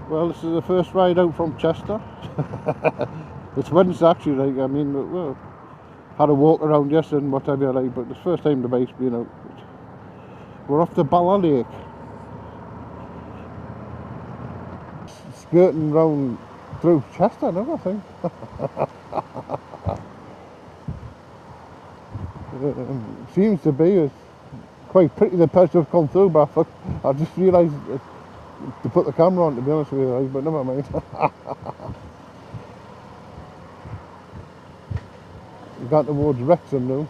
Well, this is the first ride out from Chester. It's Wednesday actually, like, I mean, well, had a walk around yesterday and whatever, like, but it's the first time the bike's been out. We're off the Bala Lake. Skirting round through Chester now, I think. Seems to be, it's quite pretty, the place have come through, but I just realised to put the camera on, to be honest with you, like, but never mind. We've got towards Wrexham now.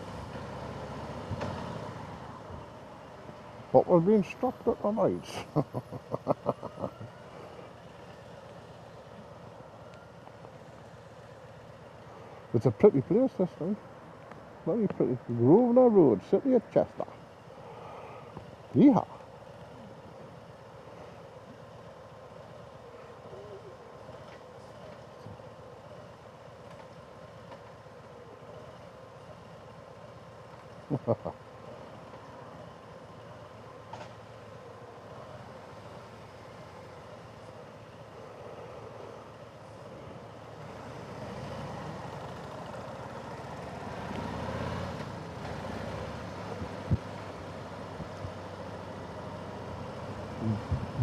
But we're being stopped at the lights. It's a pretty place this time. Very pretty. Grosvenor Road, City of Chester. Yeehaw.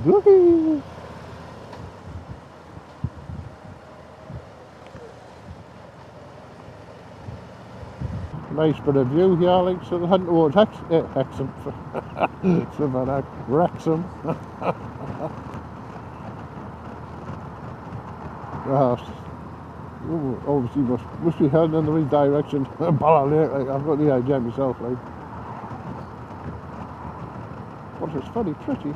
Googie. Nice bit of view here, like, so they're heading towards Wrexham. Wrexham. Obviously must be heading in the right direction. Bala Lake, like, I've got the idea myself, like. But it's very pretty.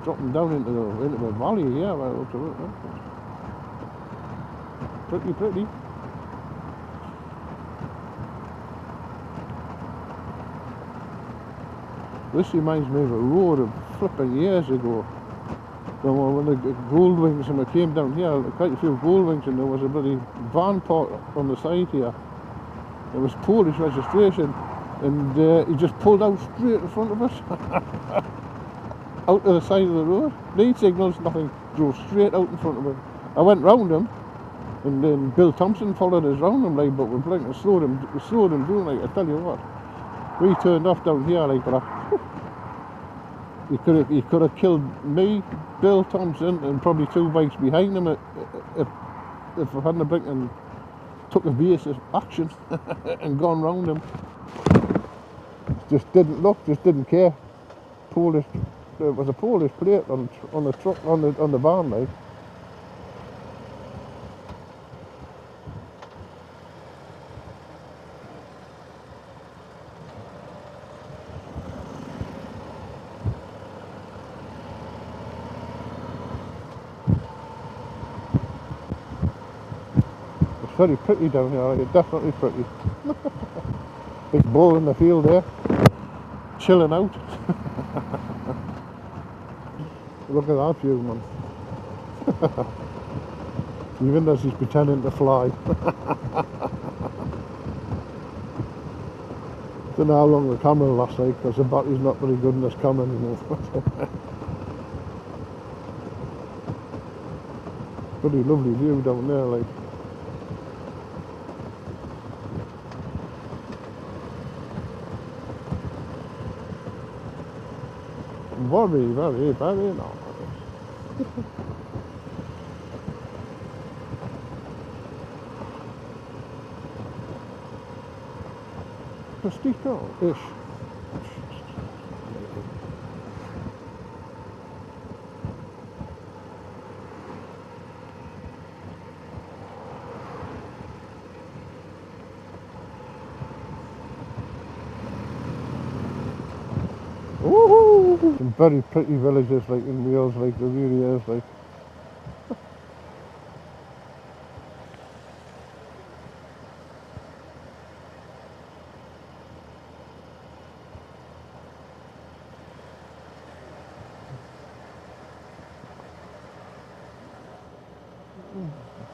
Dropping down into the valley here, well, pretty. This reminds me of a road of flipping years ago. When the gold wings and I came down here, quite a few gold wings, and there was a bloody van parked on the side here. It was Polish registration, and he just pulled out straight in front of us. Out to the side of the road. Need signals, nothing. Drove straight out in front of him. I went round him, and then Bill Thompson followed us round him, like, but we're blinking, slowed him down, like, I tell you what. We turned off down here, like, but he could have killed me, Bill Thompson, and probably two bikes behind him if I hadn't blinked and took evasive action and gone round him. Just didn't look, just didn't care. Polish. There was a Polish plate on the truck, on the van, like. It's very pretty down here, like, definitely pretty. Big bull in the field there, chilling out. Look at that view, man. Even as he's pretending to fly. Don't know how long the camera will last, like, because the battery's not very good in this camera anymore. Pretty lovely view down there, like. Very nice. Prestico-ish. Woohoo! Some very pretty villages, like, in Wales, like, there really is, like.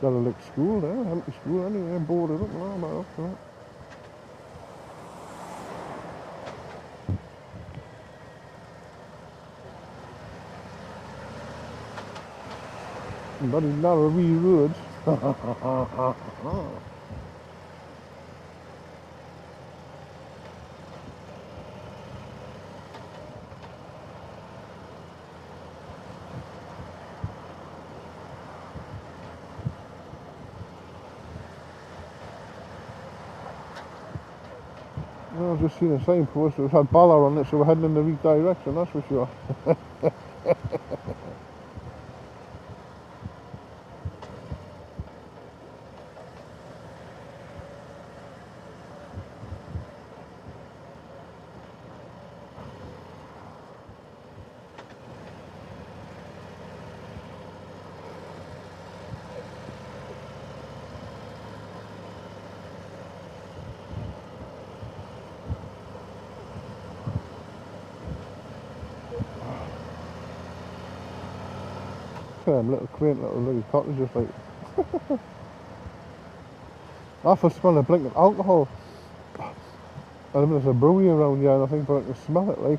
Got a like school there, empty school anyway, boarded up and all that, right? But it's not a wee road. Well, I've just seen a signpost that had Bala on it, so we're heading in the right direction, that's for sure. Them little quaint little cottages, like. I can smell a blink of alcohol. I mean, there's a brewery around here, and I think, but I can smell it, like.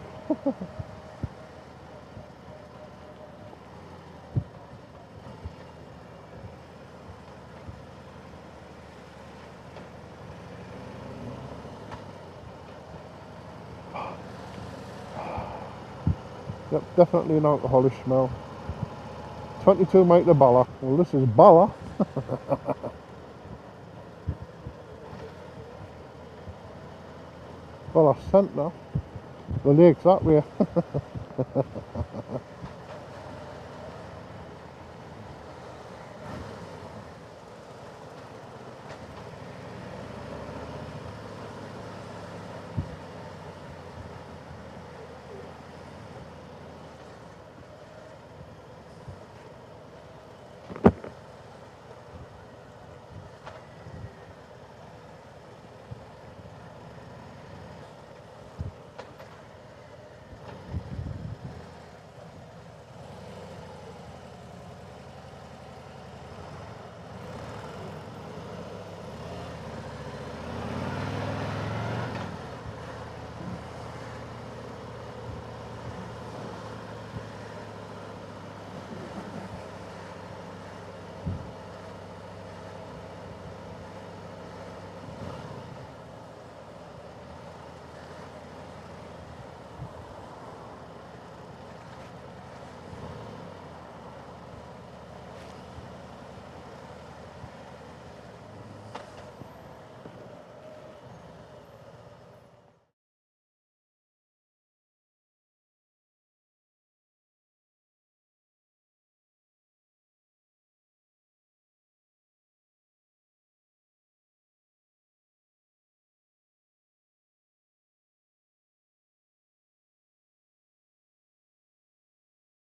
Yep, definitely an alcoholish smell. 22 mate to Bala. Well, this is Bala. Bala Centre. The lake's that way.